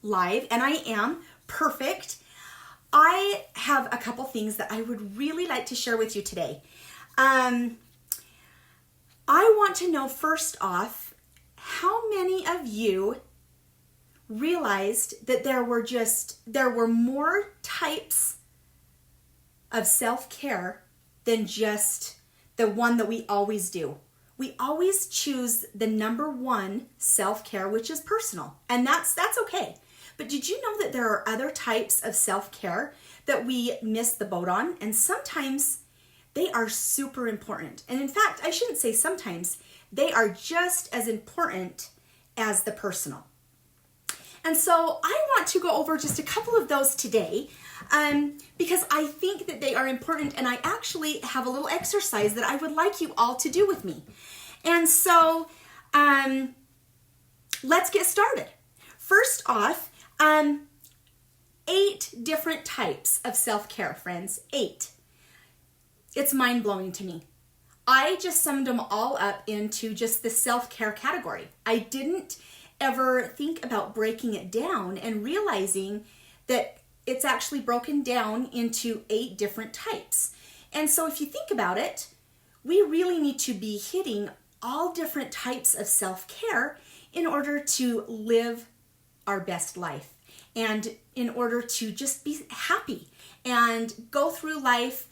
live, and I am perfect, I have a couple things that I would really like to share with you today. I want to know, first off, how many of you realized that there were more types of self-care than just the one that we always do. We always choose the number one self-care, which is personal, and that's okay. But did you know that there are other types of self-care that we miss the boat on? And sometimes they are super important. And in fact, I shouldn't say sometimes, they are just as important as the personal. And so I want to go over just a couple of those today because I think that they are important, and I actually have a little exercise that I would like you all to do with me. And so let's get started. First off, 8 different types of self-care, friends. 8. It's mind-blowing to me. I just summed them all up into just the self-care category. I didn't ever think about breaking it down and realizing that it's actually broken down into 8 different types. And so if you think about it, we really need to be hitting all different types of self-care in order to live our best life and in order to just be happy and go through life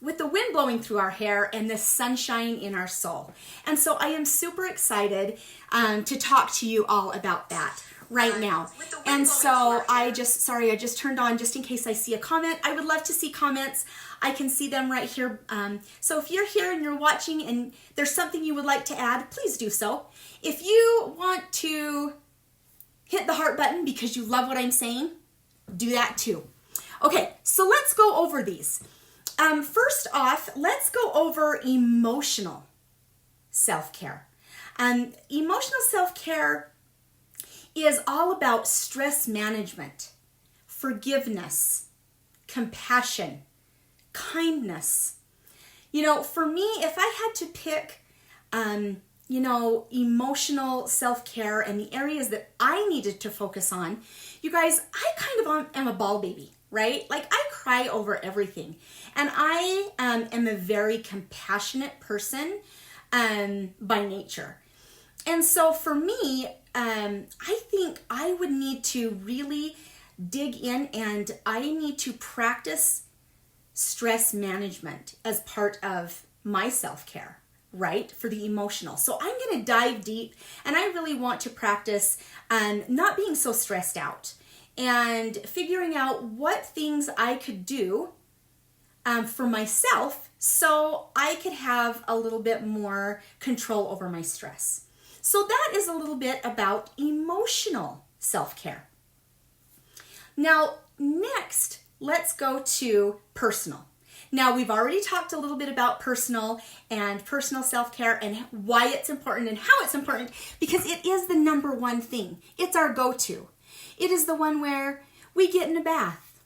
with the wind blowing through our hair and the sunshine in our soul. And so I am super excited to talk to you all about that right now. And so I just turned on just in case I see a comment. I would love to see comments. I can see them right here. So if you're here and you're watching and there's something you would like to add, please do so. If you want to hit the heart button because you love what I'm saying, do that too. Okay, so let's go over these. First off, let's go over emotional self-care. Emotional self-care is all about stress management, forgiveness, compassion, kindness. You know, for me, if I had to pick, emotional self-care and the areas that I needed to focus on, you guys, I kind of am a ball baby, right? Like I cry over everything. And I am a very compassionate person by nature. And so for me, I think I would need to really dig in and I need to practice stress management as part of my self-care, right? For the emotional. So I'm going to dive deep and I really want to practice not being so stressed out and figuring out what things I could do for myself so I could have a little bit more control over my stress. So that is a little bit about emotional self-care. Now, next, let's go to personal. Now, we've already talked a little bit about personal and personal self-care and why it's important and how it's important because it is the number one thing. It's our go-to. It is the one where we get in a bath.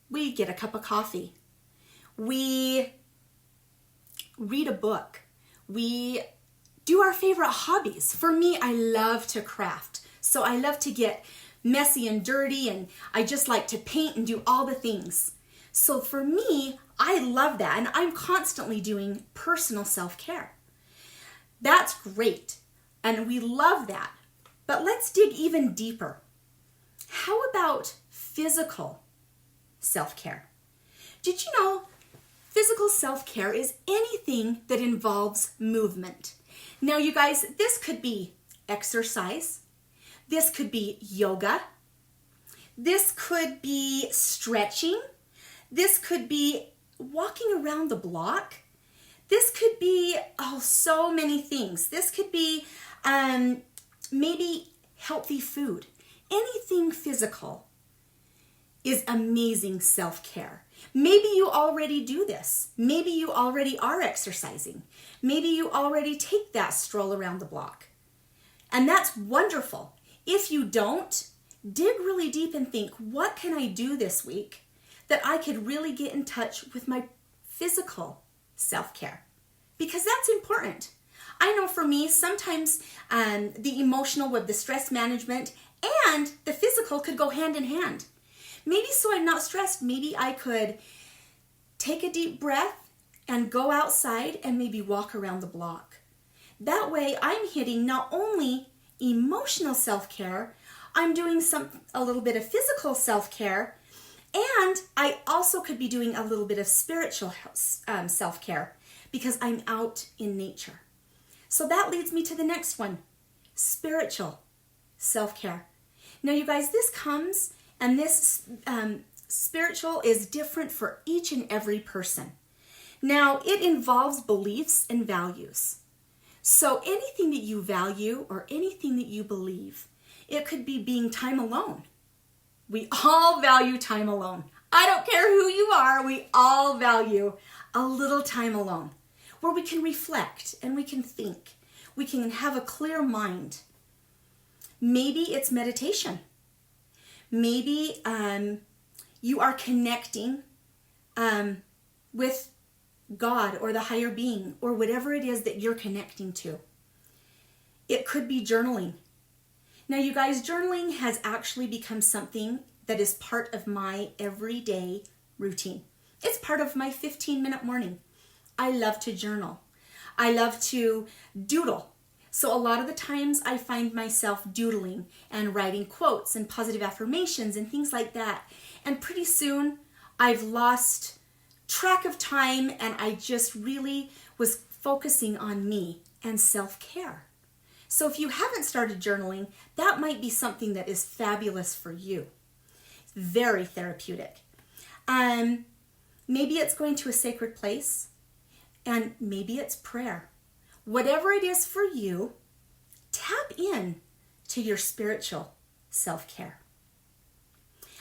We get a cup of coffee. We read a book. We do our favorite hobbies. For me, I love to craft. So I love to get messy and dirty and I just like to paint and do all the things. So for me, I love that and I'm constantly doing personal self-care. That's great and we love that. But let's dig even deeper. How about physical self-care? Did you know physical self-care is anything that involves movement? Now, you guys, this could be exercise. This could be yoga. This could be stretching. This could be walking around the block. This could be, so many things. This could be maybe healthy food. Anything physical is amazing self-care. Maybe you already do this. Maybe you already are exercising. Maybe you already take that stroll around the block. And that's wonderful. If you don't, dig really deep and think, what can I do this week that I could really get in touch with my physical self-care? Because that's important. I know for me, sometimes the emotional with the stress management And the physical could go hand in hand. Maybe so I'm not stressed, maybe I could take a deep breath and go outside and maybe walk around the block. That way I'm hitting not only emotional self-care, I'm doing a little bit of physical self-care, and I also could be doing a little bit of spiritual self-care because I'm out in nature. So that leads me to the next one, spiritual self-care. Now you guys, this comes, and this spiritual is different for each and every person. Now it involves beliefs and values. So anything that you value or anything that you believe, it could be being time alone. We all value time alone. I don't care who you are, we all value a little time alone where we can reflect and we can think. We can have a clear mind. Maybe it's meditation. Maybe you are connecting with God or the higher being or whatever it is that you're connecting to. It could be journaling. Now, you guys, journaling has actually become something that is part of my everyday routine. It's part of my 15-minute morning. I love to journal. I love to doodle. So a lot of the times I find myself doodling and writing quotes and positive affirmations and things like that. And pretty soon I've lost track of time and I just really was focusing on me and self-care. So if you haven't started journaling, that might be something that is fabulous for you. It's very therapeutic. Maybe it's going to a sacred place, and maybe it's prayer. Whatever it is for you, tap in to your spiritual self-care.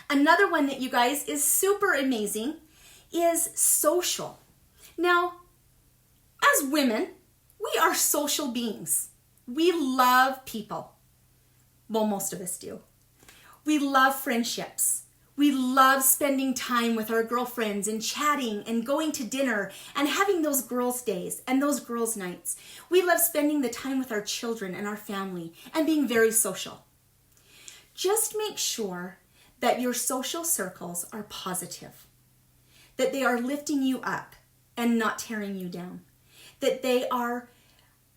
Another one that you guys is super amazing is social. Now, as women, we are social beings. We love people. Well, most of us do. We love friendships. We love spending time with our girlfriends and chatting and going to dinner and having those girls' days and those girls' nights. We love spending the time with our children and our family and being very social. Just make sure that your social circles are positive, that they are lifting you up and not tearing you down, that they are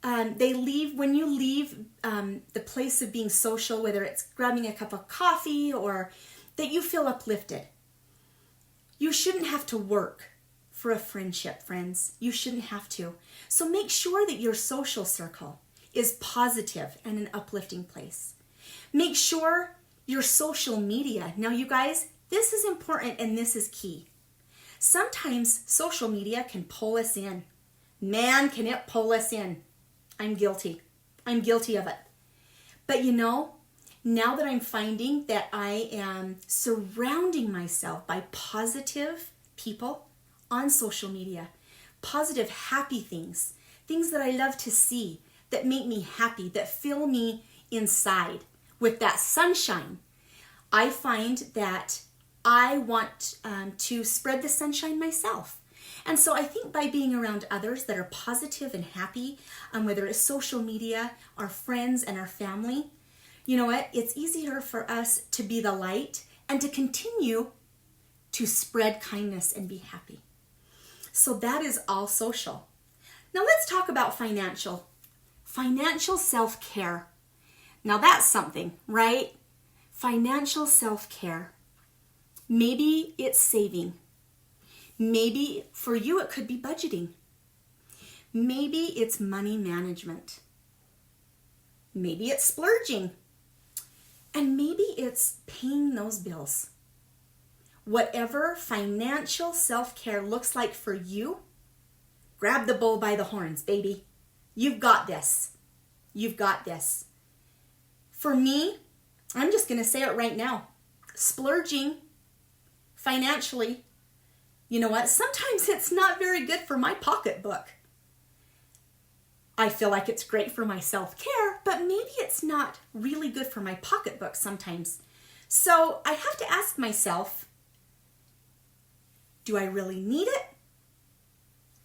when you leave the place of being social, whether it's grabbing a cup of coffee or that you feel uplifted. You shouldn't have to work for a friendship, friends. You shouldn't have to. So make sure that your social circle is positive and an uplifting place. Make sure your social media. Now, you guys, this is important and this is key. Sometimes social media can pull us in. Man, can it pull us in. I'm guilty. I'm guilty of it. But you know, now that I'm finding that I am surrounding myself by positive people on social media, positive, happy things, things that I love to see, that make me happy, that fill me inside with that sunshine, I find that I want to spread the sunshine myself. And so I think by being around others that are positive and happy, whether it's social media, our friends and our family, you know what? It's easier for us to be the light and to continue to spread kindness and be happy. So that is all social. Now let's talk about financial. Financial self-care. Now that's something, right? Financial self-care. Maybe it's saving. Maybe for you it could be budgeting. Maybe it's money management. Maybe it's splurging. And maybe it's paying those bills. Whatever financial self-care looks like for you, grab the bull by the horns, baby. You've got this. You've got this. For me, I'm just going to say it right now. Splurging financially, you know what? Sometimes it's not very good for my pocketbook. I feel like it's great for my self-care, but maybe it's not really good for my pocketbook sometimes. So I have to ask myself, do I really need it?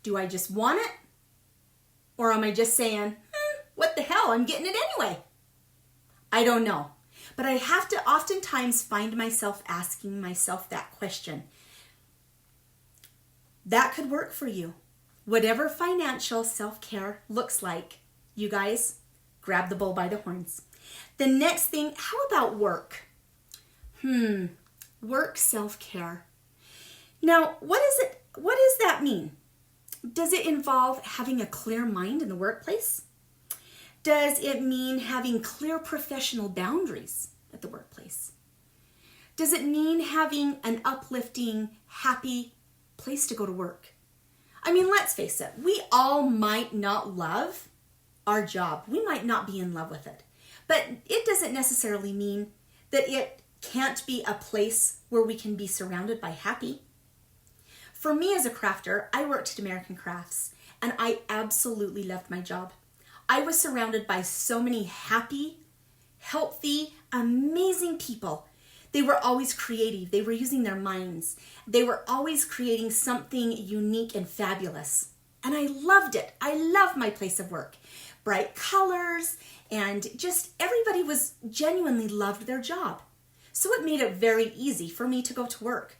Do I just want it? Or am I just saying, what the hell, I'm getting it anyway? I don't know. But I have to oftentimes find myself asking myself that question. That could work for you. Whatever financial self-care looks like, you guys, grab the bull by the horns. The next thing, how about work? Work self-care. Now, what does that mean? Does it involve having a clear mind in the workplace? Does it mean having clear professional boundaries at the workplace? Does it mean having an uplifting, happy place to go to work? I mean, let's face it, we all might not love our job. We might not be in love with it. But it doesn't necessarily mean that it can't be a place where we can be surrounded by happy. For me as a crafter, I worked at American Crafts and I absolutely loved my job. I was surrounded by so many happy, healthy, amazing people. They were always creative. They were using their minds. They were always creating something unique and fabulous. And I loved it. I love my place of work. Bright colors and just everybody was genuinely loved their job. So it made it very easy for me to go to work.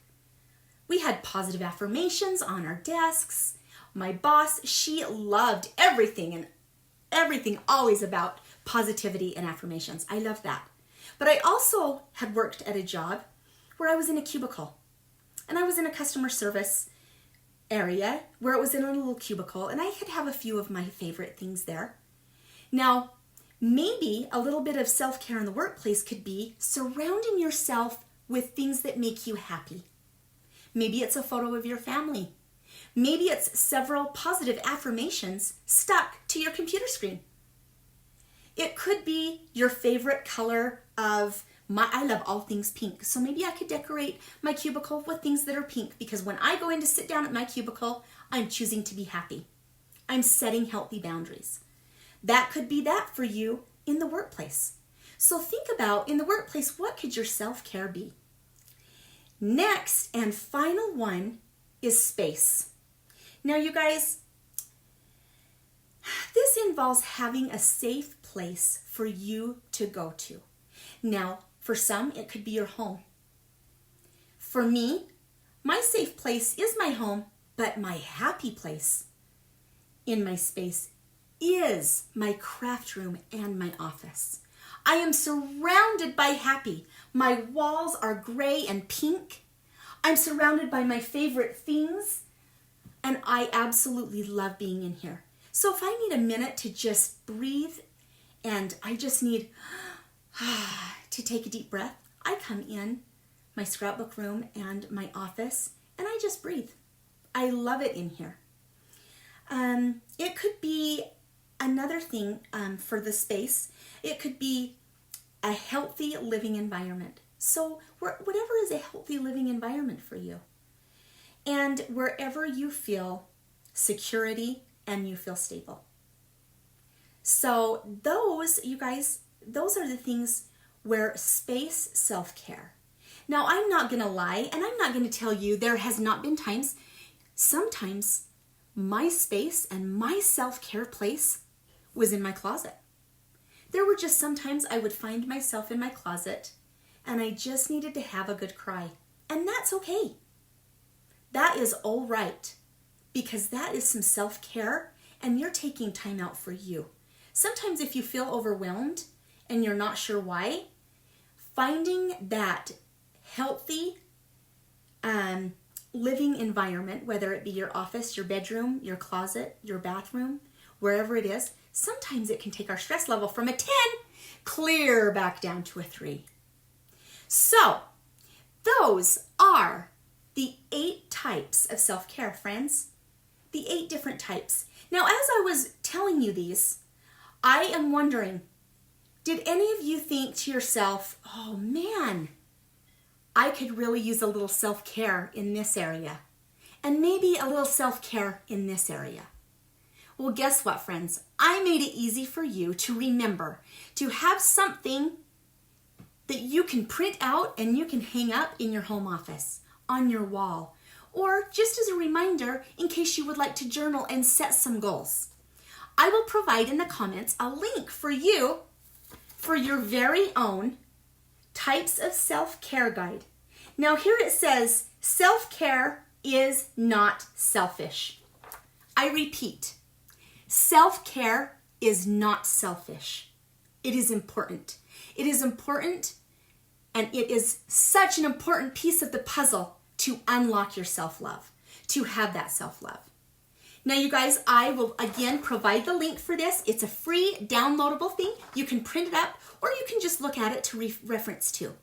We had positive affirmations on our desks. My boss, she loved everything always about positivity and affirmations. I love that. But I also had worked at a job where I was in a cubicle. And I was in a customer service area where it was in a little cubicle and I could have a few of my favorite things there. Now, maybe a little bit of self-care in the workplace could be surrounding yourself with things that make you happy. Maybe it's a photo of your family. Maybe it's several positive affirmations stuck to your computer screen. It could be your favorite color of I love all things pink. So maybe I could decorate my cubicle with things that are pink because when I go in to sit down at my cubicle, I'm choosing to be happy. I'm setting healthy boundaries. That could be that for you in the workplace. So think about in the workplace, what could your self-care be? Next and final one is space. Now, you guys, this involves having a safe place for you to go to. Now, for some, it could be your home. For me, my safe place is my home, but my happy place in my space is my craft room and my office. I am surrounded by happy. My walls are gray and pink. I'm surrounded by my favorite things, and I absolutely love being in here. So if I need a minute to just breathe and I just need to take a deep breath, I come in my scrapbook room and my office and I just breathe. I love it in here. It could be another thing for the space. It could be a healthy living environment. So whatever is a healthy living environment for you. And wherever you feel security and you feel stable. So those, you guys, those are the things where space self-care. Now, I'm not going to lie, and I'm not going to tell you there has not been times, sometimes my space and my self-care place was in my closet. There were just sometimes I would find myself in my closet and I just needed to have a good cry. And that's okay. That is all right because that is some self-care and you're taking time out for you. Sometimes if you feel overwhelmed and you're not sure why, finding that healthy living environment, whether it be your office, your bedroom, your closet, your bathroom, wherever it is, sometimes it can take our stress level from a 10 clear back down to a 3. So, those are the 8 types of self-care, friends. The 8 different types. Now, as I was telling you these, I am wondering, did any of you think to yourself, oh man, I could really use a little self-care in this area, and maybe a little self-care in this area? Well, guess what, friends? I made it easy for you to remember, to have something that you can print out and you can hang up in your home office, on your wall, or just as a reminder in case you would like to journal and set some goals. I will provide in the comments a link for you for your very own types of self-care guide. Now here it says, self-care is not selfish. I repeat, self-care is not selfish. It is important. It is important, and it is such an important piece of the puzzle to unlock your self-love, to have that self-love. Now, you guys, I will again provide the link for this. It's a free downloadable thing. You can print it up, or you can just look at it to reference to.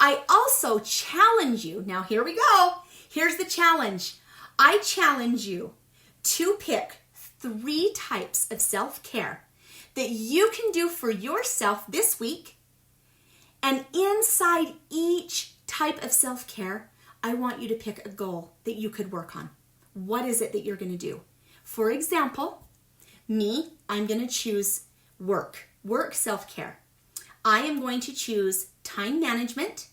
I also challenge you. Now, here we go. Here's the challenge. I challenge you to pick 3 types of self-care that you can do for yourself this week. And inside each type of self-care, I want you to pick a goal that you could work on. What is it that you're going to do? For example, me, I'm going to choose work self-care. I am going to choose time management,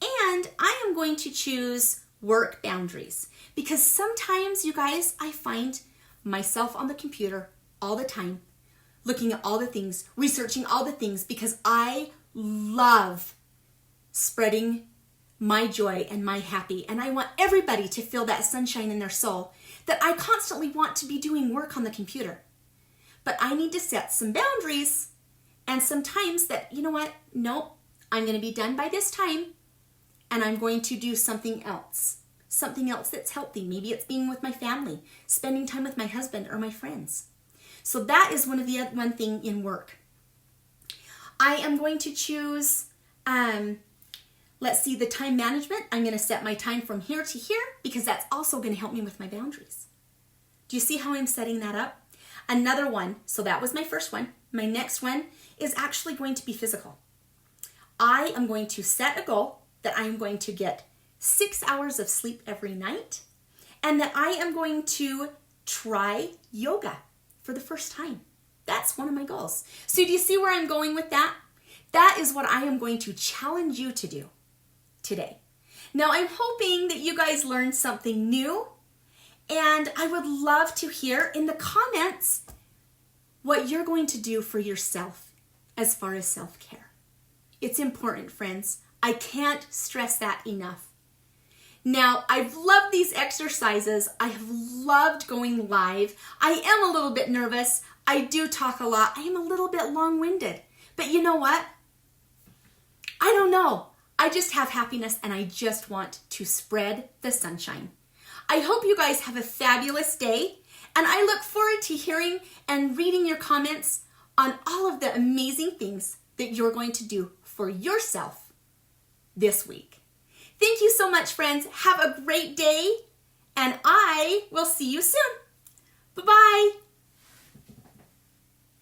and I am going to choose work boundaries. Because sometimes, you guys, I find myself on the computer all the time, looking at all the things, researching all the things, because I love spreading my joy and my happy, and I want everybody to feel that sunshine in their soul, that I constantly want to be doing work on the computer. But I need to set some boundaries, and sometimes that, you know what, nope, I'm going to be done by this time, and I'm going to do something else that's healthy. Maybe it's being with my family, spending time with my husband or my friends. So that is one thing in work. I am going to choose, let's see, the time management. I'm going to set my time from here to here, because that's also going to help me with my boundaries. Do you see how I'm setting that up? Another one, so that was my first one. My next one is actually going to be physical. I am going to set a goal that I am going to get 6 hours of sleep every night, and that I am going to try yoga for the first time. That's one of my goals. So do you see where I'm going with that? That is what I am going to challenge you to do today. Now, I'm hoping that you guys learned something new, and I would love to hear in the comments what you're going to do for yourself as far as self-care. It's important, friends. I can't stress that enough. Now, I've loved these exercises. I have loved going live. I am a little bit nervous. I do talk a lot. I am a little bit long-winded. But you know what? I don't know. I just have happiness, and I just want to spread the sunshine. I hope you guys have a fabulous day, and I look forward to hearing and reading your comments on all of the amazing things that you're going to do for yourself this week. Thank you so much, friends. Have a great day, and I will see you soon.